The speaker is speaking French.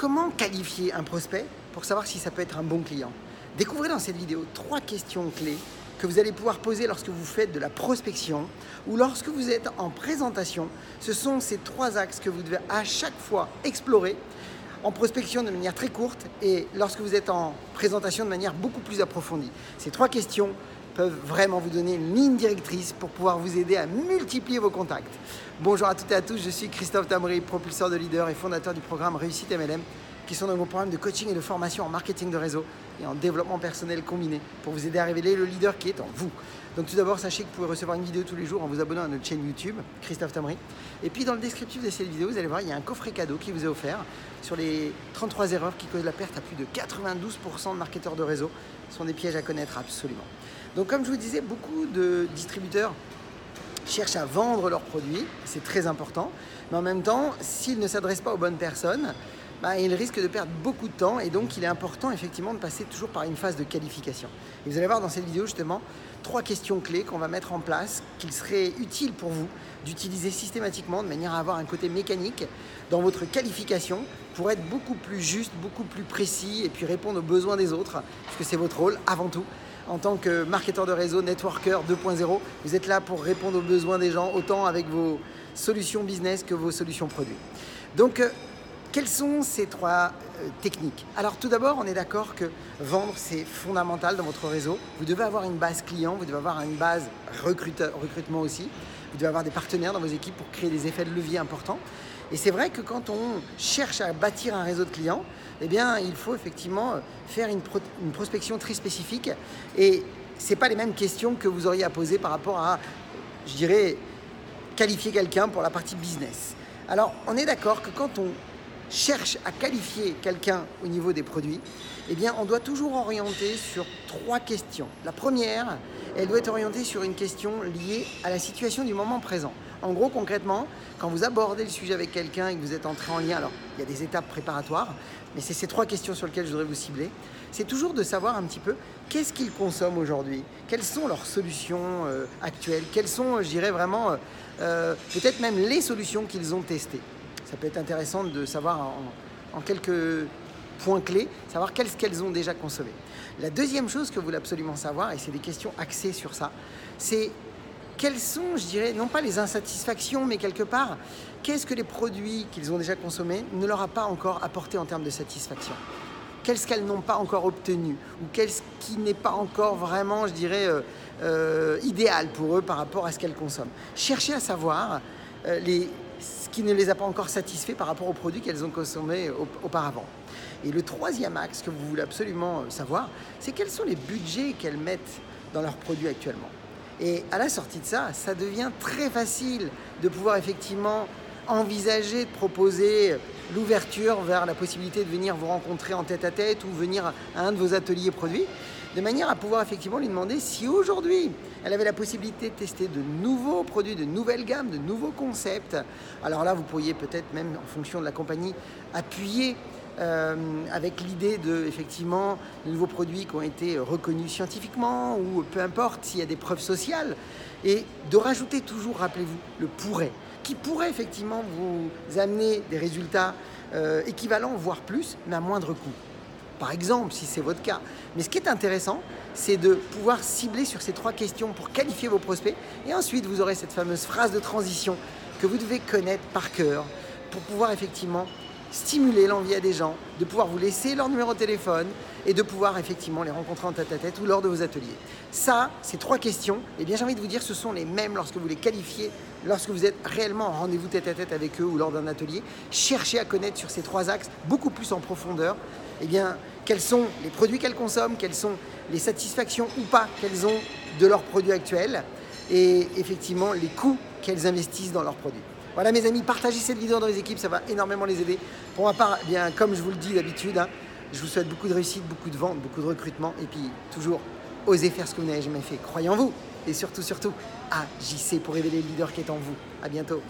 comment qualifier un prospect pour savoir si ça peut être un bon client? Découvrez dans cette vidéo 3 questions clés que vous allez pouvoir poser lorsque vous faites de la prospection ou lorsque vous êtes en présentation. Ce sont ces 3 axes que vous devez à chaque fois explorer en prospection de manière très courte et lorsque vous êtes en présentation de manière beaucoup plus approfondie. Ces 3 questions peuvent vraiment vous donner une ligne directrice pour pouvoir vous aider à multiplier vos contacts. Bonjour à toutes et à tous, je suis Christophe Tamri, propulseur de leader et fondateur du programme Réussite MLM, qui sont dans mon programme de coaching et de formation en marketing de réseau et en développement personnel combiné pour vous aider à révéler le leader qui est en vous. Donc tout d'abord, sachez que vous pouvez recevoir une vidéo tous les jours en vous abonnant à notre chaîne YouTube, Christophe Tamri. Et puis dans le descriptif de cette vidéo, vous allez voir, il y a un coffret cadeau qui vous est offert sur les 33 erreurs qui causent la perte à plus de 92% de marketeurs de réseau. Ce sont des pièges à connaître absolument. Donc comme je vous disais, beaucoup de distributeurs cherchent à vendre leurs produits, c'est très important, mais en même temps, s'ils ne s'adressent pas aux bonnes personnes, ils risquent de perdre beaucoup de temps et donc il est important effectivement de passer toujours par une phase de qualification. Et vous allez voir dans cette vidéo justement 3 questions clés qu'on va mettre en place, qu'il serait utile pour vous d'utiliser systématiquement de manière à avoir un côté mécanique dans votre qualification pour être beaucoup plus juste, beaucoup plus précis et puis répondre aux besoins des autres, puisque c'est votre rôle avant tout. En tant que marketeur de réseau, networker 2.0, vous êtes là pour répondre aux besoins des gens, autant avec vos solutions business que vos solutions produits. Donc, quelles sont ces 3 techniques? Alors tout d'abord, on est d'accord que vendre, c'est fondamental dans votre réseau. Vous devez avoir une base client, vous devez avoir une base recrutement aussi. Vous devez avoir des partenaires dans vos équipes pour créer des effets de levier importants. Et c'est vrai que quand on cherche à bâtir un réseau de clients, eh bien, il faut effectivement faire une prospection très spécifique. Et ce n'est pas les mêmes questions que vous auriez à poser par rapport à, je dirais, qualifier quelqu'un pour la partie business. Alors, on est d'accord que quand on cherche à qualifier quelqu'un au niveau des produits, eh bien, on doit toujours orienter sur 3 questions. La première, elle doit être orientée sur une question liée à la situation du moment présent. En gros, concrètement, quand vous abordez le sujet avec quelqu'un et que vous êtes entré en lien, alors il y a des étapes préparatoires, mais c'est ces 3 questions sur lesquelles je voudrais vous cibler. C'est toujours de savoir un petit peu qu'est-ce qu'ils consomment aujourd'hui, quelles sont leurs solutions actuelles, quelles sont, je dirais vraiment, peut-être même les solutions qu'ils ont testées. Ça peut être intéressant de savoir en quelques points clés, savoir qu'elles ont déjà consommé. La deuxième chose que vous voulez absolument savoir, et c'est des questions axées sur ça, c'est quelles sont, je dirais, non pas les insatisfactions, mais quelque part, qu'est-ce que les produits qu'ils ont déjà consommés ne leur a pas encore apporté en termes de satisfaction? Qu'est-ce qu'elles n'ont pas encore obtenu? Ou qu'est-ce qui n'est pas encore vraiment, je dirais, idéal pour eux par rapport à ce qu'elles consomment? Cherchez à savoir ce qui ne les a pas encore satisfaits par rapport aux produits qu'elles ont consommés auparavant. Et le 3e axe que vous voulez absolument savoir, c'est quels sont les budgets qu'elles mettent dans leurs produits actuellement. Et à la sortie de ça, ça devient très facile de pouvoir effectivement envisager de proposer l'ouverture vers la possibilité de venir vous rencontrer en tête-à-tête ou venir à un de vos ateliers produits, de manière à pouvoir effectivement lui demander si aujourd'hui elle avait la possibilité de tester de nouveaux produits, de nouvelles gammes, de nouveaux concepts. Alors là, vous pourriez peut-être même, en fonction de la compagnie, appuyer avec l'idée de, effectivement, de nouveaux produits qui ont été reconnus scientifiquement ou peu importe s'il y a des preuves sociales, et de rajouter toujours, rappelez-vous, le pourrait, qui pourrait effectivement vous amener des résultats équivalents, voire plus, mais à moindre coût. Par exemple, si c'est votre cas. Mais ce qui est intéressant, c'est de pouvoir cibler sur ces 3 questions pour qualifier vos prospects. Et ensuite, vous aurez cette fameuse phrase de transition que vous devez connaître par cœur pour pouvoir effectivement stimuler l'envie à des gens, de pouvoir vous laisser leur numéro de téléphone et de pouvoir effectivement les rencontrer en tête-à-tête ou lors de vos ateliers. Ça, ces 3 questions, eh bien, j'ai envie de vous dire, ce sont les mêmes lorsque vous les qualifiez, lorsque vous êtes réellement en rendez-vous tête-à-tête avec eux ou lors d'un atelier. Cherchez à connaître sur ces 3 axes beaucoup plus en profondeur, eh bien, quels sont les produits qu'elles consomment, quelles sont les satisfactions ou pas qu'elles ont de leurs produits actuels et effectivement les coûts qu'elles investissent dans leurs produits. Voilà mes amis, partagez cette vidéo dans les équipes, ça va énormément les aider. Pour ma part, eh bien, comme je vous le dis d'habitude, je vous souhaite beaucoup de réussite, beaucoup de ventes, beaucoup de recrutement et puis toujours osez faire ce que vous n'avez jamais fait. Croyez en vous et surtout, agissez pour révéler le leader qui est en vous. À bientôt.